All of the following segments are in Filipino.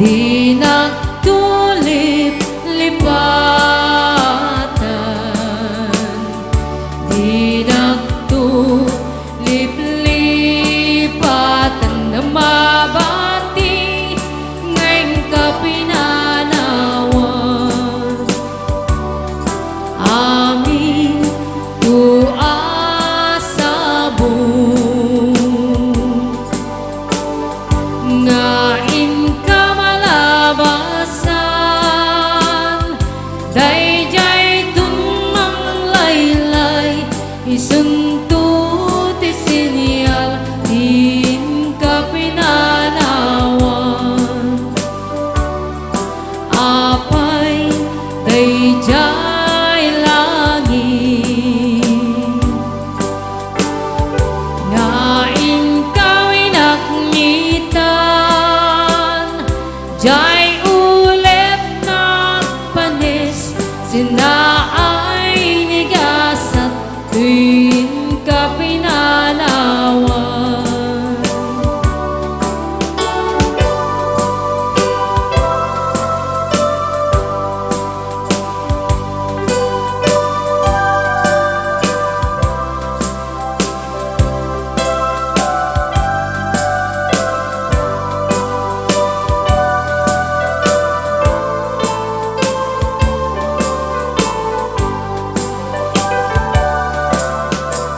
di nagtulip-lipatan, di nagtulip-lipatan na mabati ngayong kapinanawan. Aming tuasabong ngain ka malabasan, dayjay tunmang laylay isunto ti sinyal din ka pinanawan. Apay dayjay langit ngain ka winaknitan, jay ulep na panis sinaay nigasat tuwin ka pinanawan.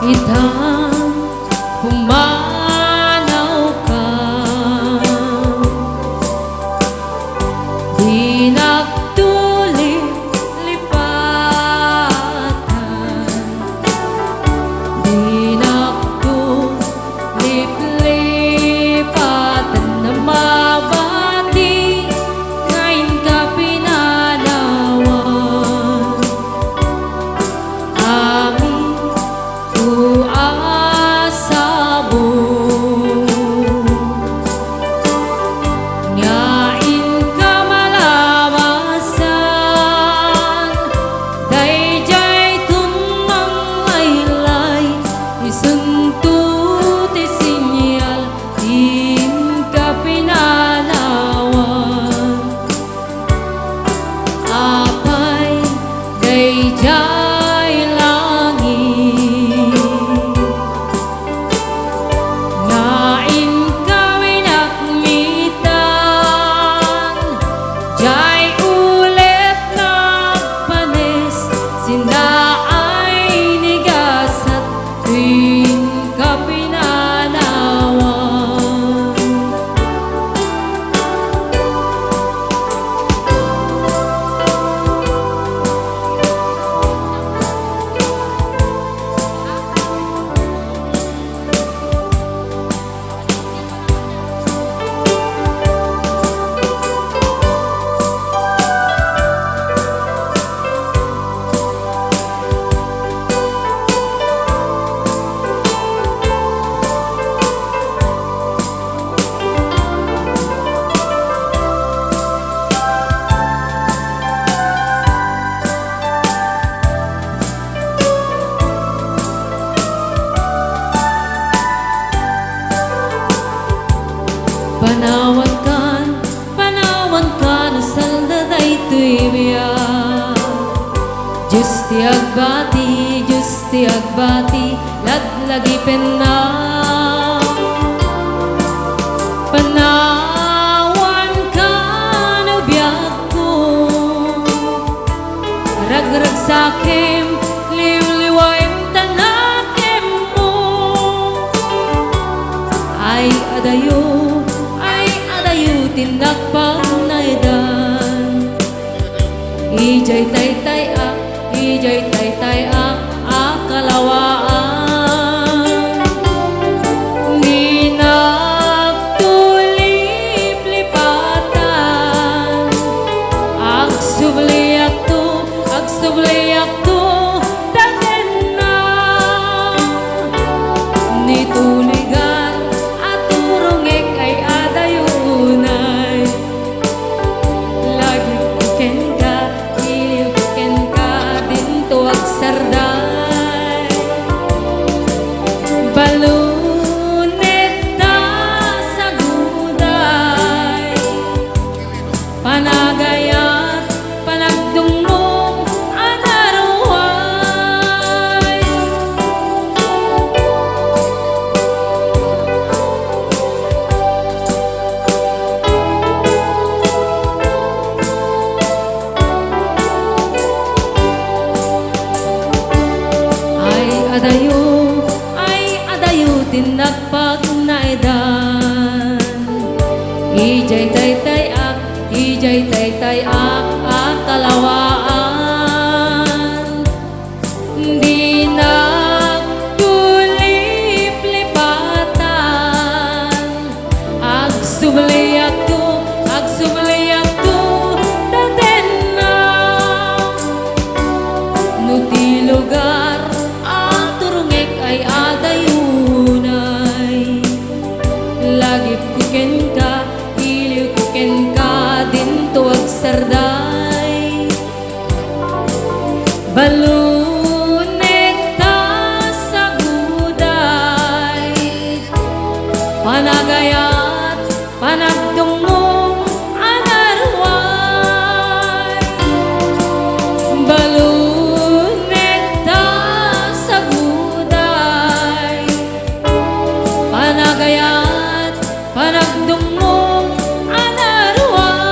Itang pumanaw ka, di nagtulip-lipatan, di nagtulip-lipatan na mabati ngayon ka pinanawan. Aming tuasabong ngain ka malabasan, dayjay tunmang laylay isunto ti sinyal din ka pinanawan. Apay dayjay langit ngain ka winakmitan, jay ulep na panis sinaay nigasat tuwin ka pinanawan. Panawan kan salda daytoy biyak, Justi agbati, laglagi penna. Panawan kan biyak ko, ragrag sakim, liw-liway tanakim mo. Ay adayo tinakpang naidan, ijay taytay kalawaan. Di nagtulip-lipatan, agsubliak to dagen na nituligan at turungek ay adayunay. Lagi ken ka dinto pag naedan. Ijay taytay ak, ijay taytay ak kalawaan. Di nagtulip-lipatan, ag subliyak to daten na. No ti lugar ang turungek ay adayunay. Lagi kuken ka, iliw kuken ka, dinto ag sarday. Balunek ta sa guday, panagayat, panagdungong anarway. Balunek ta sa guday, panagayat, panagdungong anarway.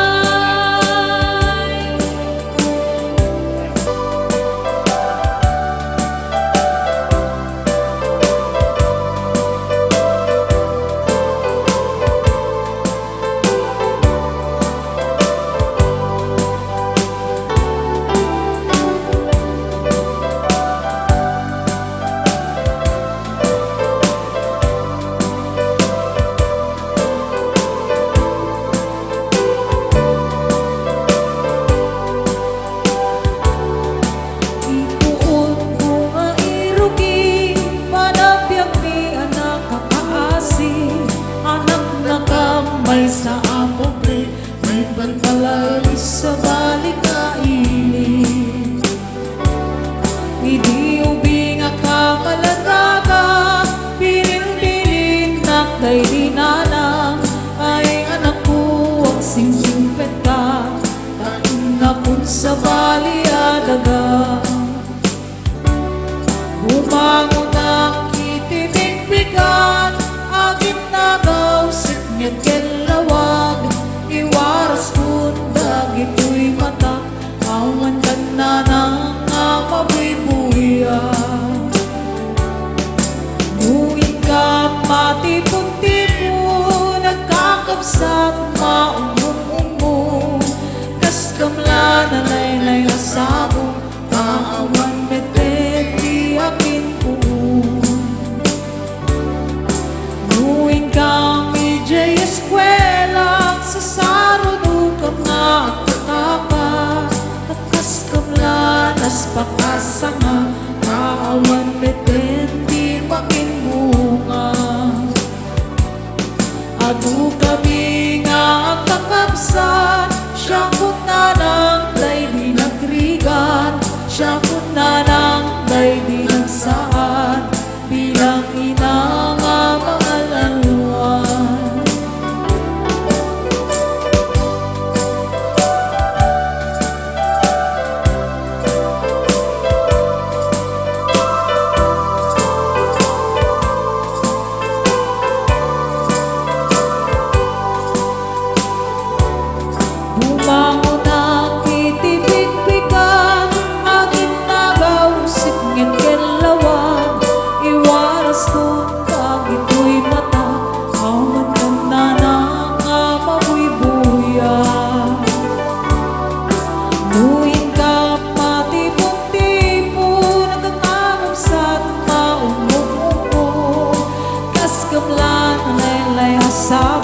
Ituon ko nga irugi, manapyak mi anak kakaasi. Anak na kamay sa amobre, may pagbalay sa balik ka iling. Idi ubing akamalagaga, pirin-pirin nakday dinanang. Ay anak ko ang singsumpet ka, taon na kun sa bali adaga. Bumangon ang kitibigbigan, agit nagaw siknyat kelawag. Iwaras kun dagito'y mata, awan kan na nang mabuy-buyan. Nguin ka matipon-tipon, nagkakabsat maumong-umong. Kas kamla na laylay asamo, maawan metet di akin po. Nguin kang ijay eskwela, sa sarunong ka nga at kakapa. Takas kamla nas pakasanga, maawan metet di makin bunga. Adu kami nga kakabsat, siya kun na nang day di nagrigat, siya kun na nang day di nagsaad, bilang ina nga mga laluan. Bumangon ang kitibigbigan, agit nagaw siknyat kelawag. Iwaras kun dagito'y mata, awan kan na nang mabuy-buyan. Nguin ka matipon-tipon, nagkakabsat maumong-umong. Kas kamlan laylay asap